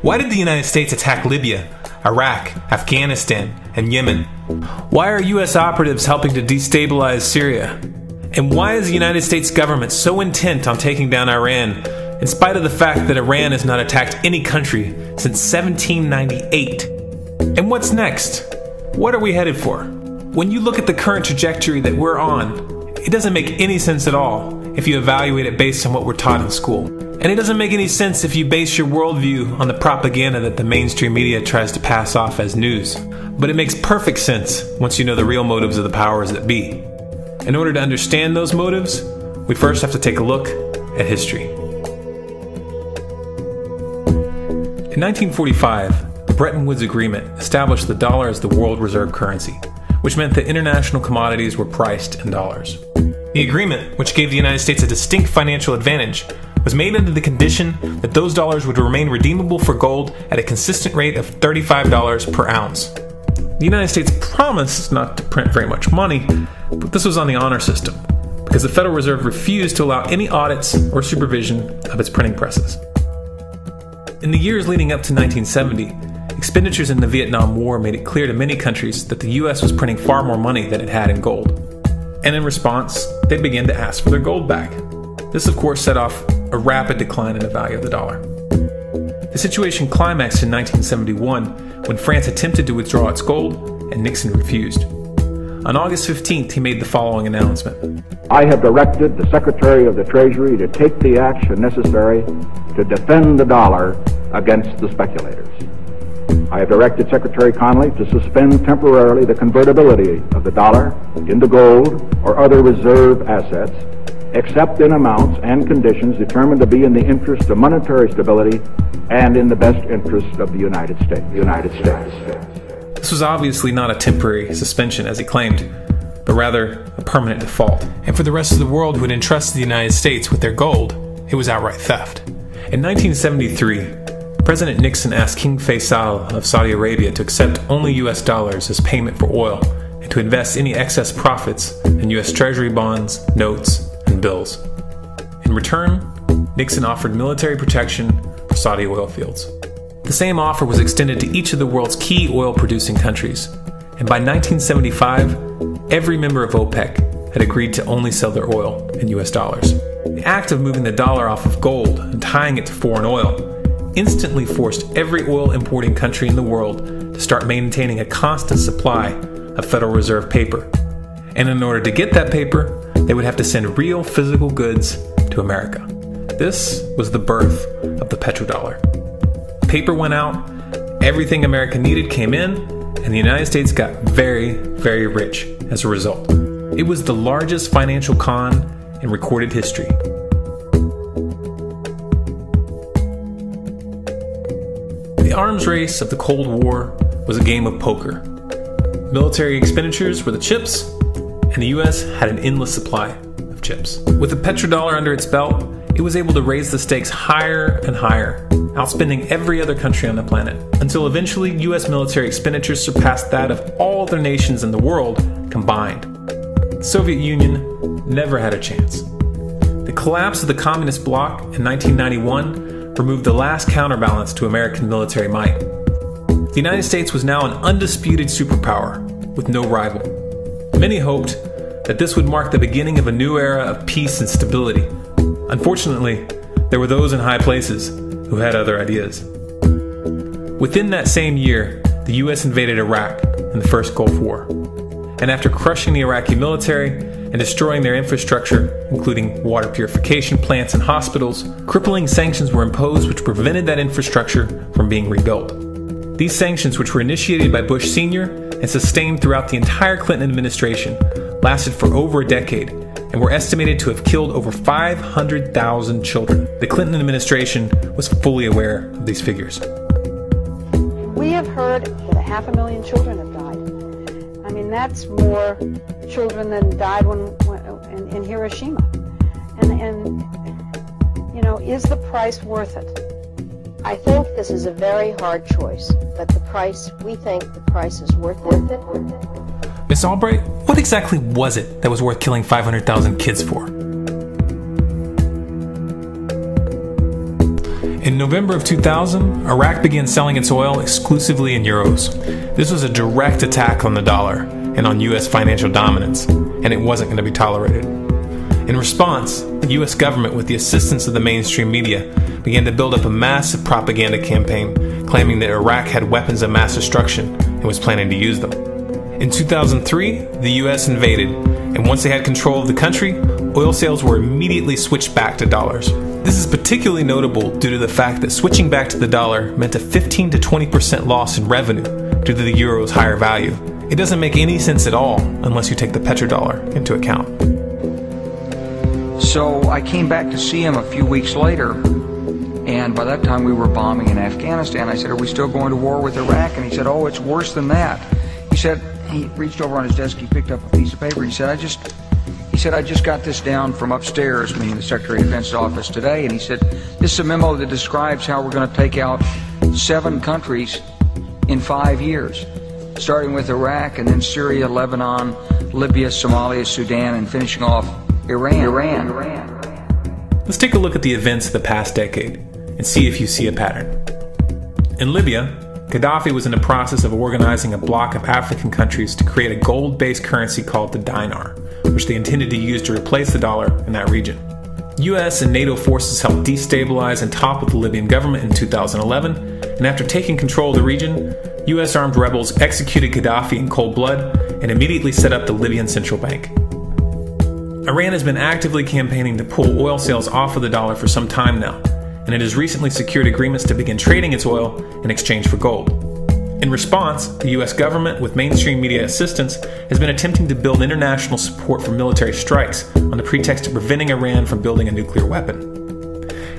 Why did the United States attack Libya, Iraq, Afghanistan, and Yemen? Why are U.S. operatives helping to destabilize Syria? And why is the United States government so intent on taking down Iran, in spite of the fact that Iran has not attacked any country since 1798? And what's next? What are we headed for? When you look at the current trajectory that we're on, it doesn't make any sense at all if you evaluate it based on what we're taught in school. And it doesn't make any sense if you base your worldview on the propaganda that the mainstream media tries to pass off as news. But it makes perfect sense once you know the real motives of the powers that be. In order to understand those motives, we first have to take a look at history. In 1945, the Bretton Woods Agreement established the dollar as the world reserve currency, which meant that international commodities were priced in dollars. The agreement, which gave the United States a distinct financial advantage, was made under the condition that those dollars would remain redeemable for gold at a consistent rate of $35 per ounce. The United States promised not to print very much money, but this was on the honor system, because the Federal Reserve refused to allow any audits or supervision of its printing presses. In the years leading up to 1970, expenditures in the Vietnam War made it clear to many countries that the U.S. was printing far more money than it had in gold. And in response, they began to ask for their gold back. This, of course, set off a rapid decline in the value of the dollar. The situation climaxed in 1971 when France attempted to withdraw its gold and Nixon refused. On August 15th, he made the following announcement. I have directed the Secretary of the Treasury to take the action necessary to defend the dollar against the speculators. I have directed Secretary Connally to suspend temporarily the convertibility of the dollar into gold or other reserve assets, except in amounts and conditions determined to be in the interest of monetary stability and in the best interest of the United States. This was obviously not a temporary suspension, as he claimed, but rather a permanent default. And for the rest of the world who had entrusted the United States with their gold, it was outright theft. In 1973, President Nixon asked King Faisal of Saudi Arabia to accept only US dollars as payment for oil and to invest any excess profits in US Treasury bonds, notes, and bills. In return, Nixon offered military protection for Saudi oil fields. The same offer was extended to each of the world's key oil-producing countries, and by 1975, every member of OPEC had agreed to only sell their oil in US dollars. The act of moving the dollar off of gold and tying it to foreign oil instantly forced every oil-importing country in the world to start maintaining a constant supply of Federal Reserve paper. And in order to get that paper, they would have to send real physical goods to America. This was the birth of the petrodollar. Paper went out, everything America needed came in, and the United States got very, very rich as a result. It was the largest financial con in recorded history. The arms race of the Cold War was a game of poker. Military expenditures were the chips, and the US had an endless supply of chips. With the petrodollar under its belt, it was able to raise the stakes higher and higher, outspending every other country on the planet, until eventually US military expenditures surpassed that of all other nations in the world combined. The Soviet Union never had a chance. The collapse of the communist bloc in 1991 removed the last counterbalance to American military might. The United States was now an undisputed superpower with no rival. Many hoped that this would mark the beginning of a new era of peace and stability. Unfortunately, there were those in high places who had other ideas. Within that same year, the US invaded Iraq in the First Gulf War. And after crushing the Iraqi military and destroying their infrastructure, including water purification plants and hospitals, crippling sanctions were imposed which prevented that infrastructure from being rebuilt. These sanctions, which were initiated by Bush Sr. and sustained throughout the entire Clinton administration, lasted for over a decade and were estimated to have killed over 500,000 children. The Clinton administration was fully aware of these figures. We have heard that 500,000 children have died. I mean, that's more children than died in Hiroshima. And you know, is the price worth it? I think this is a very hard choice, but we think the price is worth it. Miss Albright, what exactly was it that was worth killing 500,000 kids for? In November of 2000, Iraq began selling its oil exclusively in euros. This was a direct attack on the dollar and on U.S. financial dominance, and it wasn't going to be tolerated. In response, the U.S. government, with the assistance of the mainstream media, began to build up a massive propaganda campaign claiming that Iraq had weapons of mass destruction and was planning to use them. In 2003, the U.S. invaded, and once they had control of the country, oil sales were immediately switched back to dollars. This is particularly notable due to the fact that switching back to the dollar meant a 15 to 20% loss in revenue due to the euro's higher value. It doesn't make any sense at all unless you take the petrodollar into account. So I came back to see him a few weeks later, and by that time we were bombing in Afghanistan. I said, "Are we still going to war with Iraq?" And he said, "Oh, it's worse than that." He said, he reached over on his desk, he picked up a piece of paper, and he said, I just got this down from upstairs, meaning the Secretary of Defense's office today, and he said, "This is a memo that describes how we're going to take out 7 countries in 5 years, starting with Iraq, and then Syria, Lebanon, Libya, Somalia, Sudan, and finishing off Iran. Let's take a look at the events of the past decade and see if you see a pattern. In Libya, Gaddafi was in the process of organizing a bloc of African countries to create a gold-based currency called the dinar, which they intended to use to replace the dollar in that region. US and NATO forces helped destabilize and topple the Libyan government in 2011, and after taking control of the region, US armed rebels executed Gaddafi in cold blood and immediately set up the Libyan central bank. Iran has been actively campaigning to pull oil sales off of the dollar for some time now, and it has recently secured agreements to begin trading its oil in exchange for gold. In response, the US government, with mainstream media assistance, has been attempting to build international support for military strikes on the pretext of preventing Iran from building a nuclear weapon.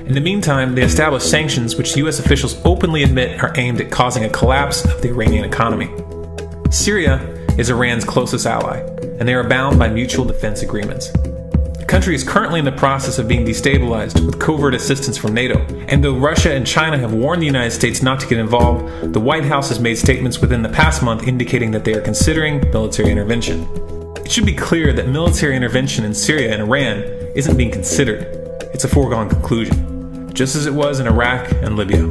In the meantime, they established sanctions which US officials openly admit are aimed at causing a collapse of the Iranian economy. Syria is Iran's closest ally, and they are bound by mutual defense agreements. The country is currently in the process of being destabilized with covert assistance from NATO, and though Russia and China have warned the United States not to get involved, the White House has made statements within the past month indicating that they are considering military intervention. It should be clear that military intervention in Syria and Iran isn't being considered. It's a foregone conclusion, just as it was in Iraq and Libya.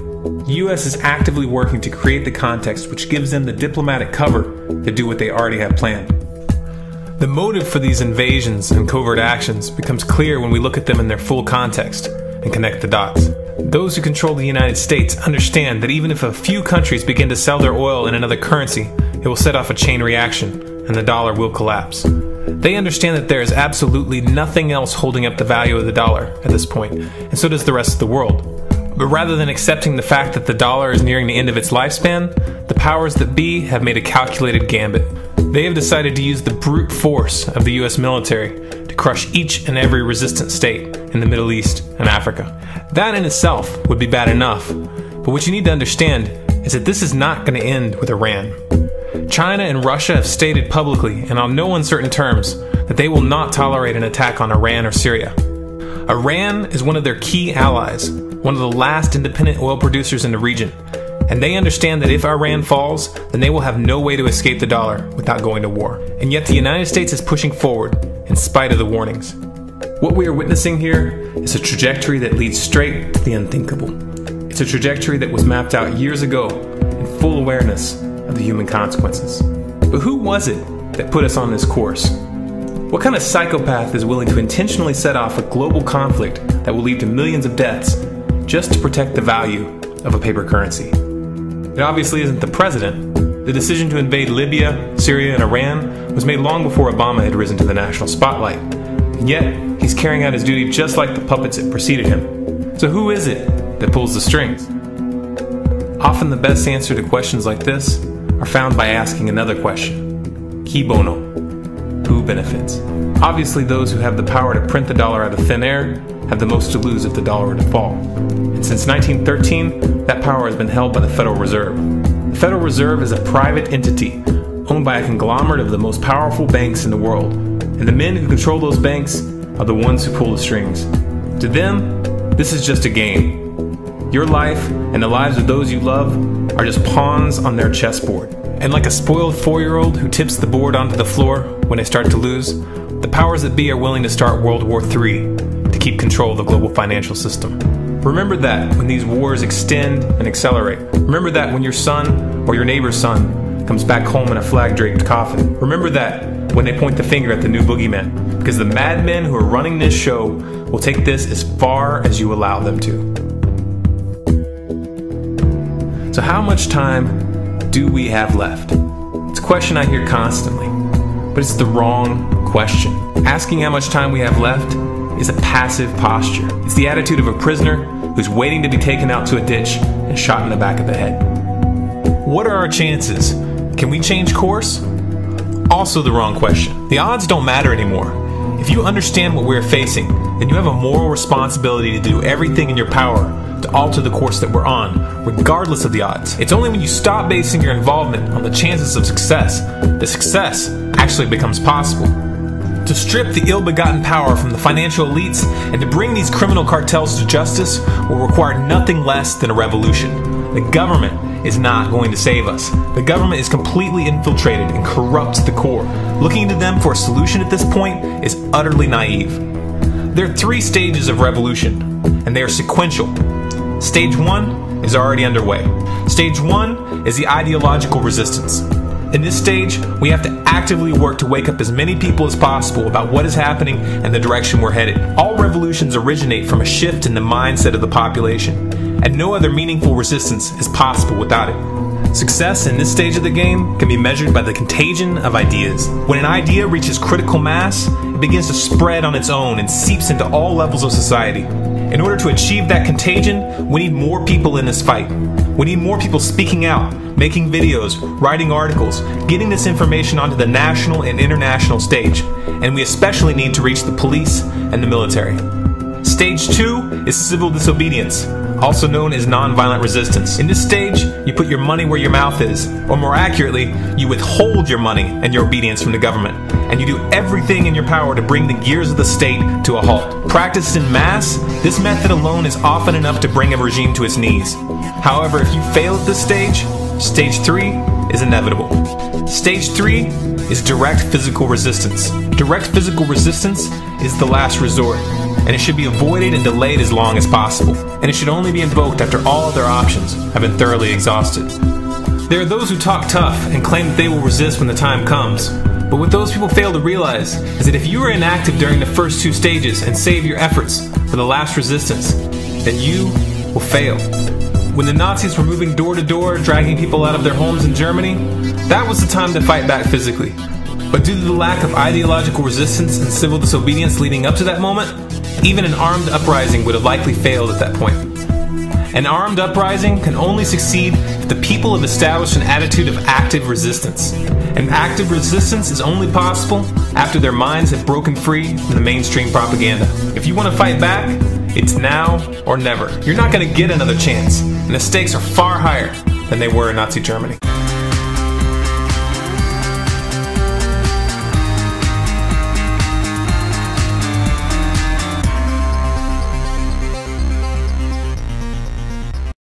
The US is actively working to create the context which gives them the diplomatic cover to do what they already have planned. The motive for these invasions and covert actions becomes clear when we look at them in their full context and connect the dots. Those who control the United States understand that even if a few countries begin to sell their oil in another currency, it will set off a chain reaction and the dollar will collapse. They understand that there is absolutely nothing else holding up the value of the dollar at this point, and so does the rest of the world. But rather than accepting the fact that the dollar is nearing the end of its lifespan, the powers that be have made a calculated gambit. They have decided to use the brute force of the US military to crush each and every resistant state in the Middle East and Africa. That in itself would be bad enough, but what you need to understand is that this is not going to end with Iran. China and Russia have stated publicly, and on no uncertain terms, that they will not tolerate an attack on Iran or Syria. Iran is one of their key allies, one of the last independent oil producers in the region, and they understand that if Iran falls, then they will have no way to escape the dollar without going to war. And yet the United States is pushing forward in spite of the warnings. What we are witnessing here is a trajectory that leads straight to the unthinkable. It's a trajectory that was mapped out years ago in full awareness of the human consequences. But who was it that put us on this course? What kind of psychopath is willing to intentionally set off a global conflict that will lead to millions of deaths just to protect the value of a paper currency? It obviously isn't the president. The decision to invade Libya, Syria, and Iran was made long before Obama had risen to the national spotlight. And yet, he's carrying out his duty just like the puppets that preceded him. So who is it that pulls the strings? Often the best answer to questions like this are found by asking another question. Qui bono? Who benefits? Obviously, those who have the power to print the dollar out of thin air have the most to lose if the dollar were to fall. And since 1913, that power has been held by the Federal Reserve. The Federal Reserve is a private entity owned by a conglomerate of the most powerful banks in the world. And the men who control those banks are the ones who pull the strings. To them, this is just a game. Your life and the lives of those you love are just pawns on their chessboard. And like a spoiled 4-year-old who tips the board onto the floor when they start to lose, the powers that be are willing to start World War III to keep control of the global financial system. Remember that when these wars extend and accelerate. Remember that when your son or your neighbor's son comes back home in a flag-draped coffin. Remember that when they point the finger at the new boogeyman, because the madmen who are running this show will take this as far as you allow them to. So how much time do we have left? It's a question I hear constantly, but it's the wrong question. Asking how much time we have left is a passive posture. It's the attitude of a prisoner who's waiting to be taken out to a ditch and shot in the back of the head. What are our chances? Can we change course? Also the wrong question. The odds don't matter anymore. If you understand what we're facing, then you have a moral responsibility to do everything in your power to alter the course that we're on, regardless of the odds. It's only when you stop basing your involvement on the chances of success that success actually becomes possible. To strip the ill-begotten power from the financial elites and to bring these criminal cartels to justice will require nothing less than a revolution. The government is not going to save us. The government is completely infiltrated and corrupt to the core. Looking to them for a solution at this point is utterly naive. There are 3 stages of revolution, and they are sequential. Stage 1 is already underway. Stage 1 is the ideological resistance. In this stage, we have to actively work to wake up as many people as possible about what is happening and the direction we're headed. All revolutions originate from a shift in the mindset of the population, and no other meaningful resistance is possible without it. Success in this stage of the game can be measured by the contagion of ideas. When an idea reaches critical mass, it begins to spread on its own and seeps into all levels of society. In order to achieve that contagion, we need more people in this fight. We need more people speaking out, making videos, writing articles, getting this information onto the national and international stage. And we especially need to reach the police and the military. Stage 2 is civil disobedience, also known as nonviolent resistance. In this stage, you put your money where your mouth is, or more accurately, you withhold your money and your obedience from the government, and you do everything in your power to bring the gears of the state to a halt. Practiced in mass, this method alone is often enough to bring a regime to its knees. However, if you fail at this stage, Stage 3 is inevitable. Stage 3 is direct physical resistance. Direct physical resistance is the last resort, and it should be avoided and delayed as long as possible, and it should only be invoked after all other options have been thoroughly exhausted. There are those who talk tough and claim that they will resist when the time comes, but what those people fail to realize is that if you are inactive during the first 2 stages and save your efforts for the last resistance, then you will fail. When the Nazis were moving door to door, dragging people out of their homes in Germany, that was the time to fight back physically. But due to the lack of ideological resistance and civil disobedience leading up to that moment, even an armed uprising would have likely failed at that point. An armed uprising can only succeed if the people have established an attitude of active resistance. And active resistance is only possible after their minds have broken free from the mainstream propaganda. If you want to fight back, it's now or never. You're not going to get another chance, and the stakes are far higher than they were in Nazi Germany.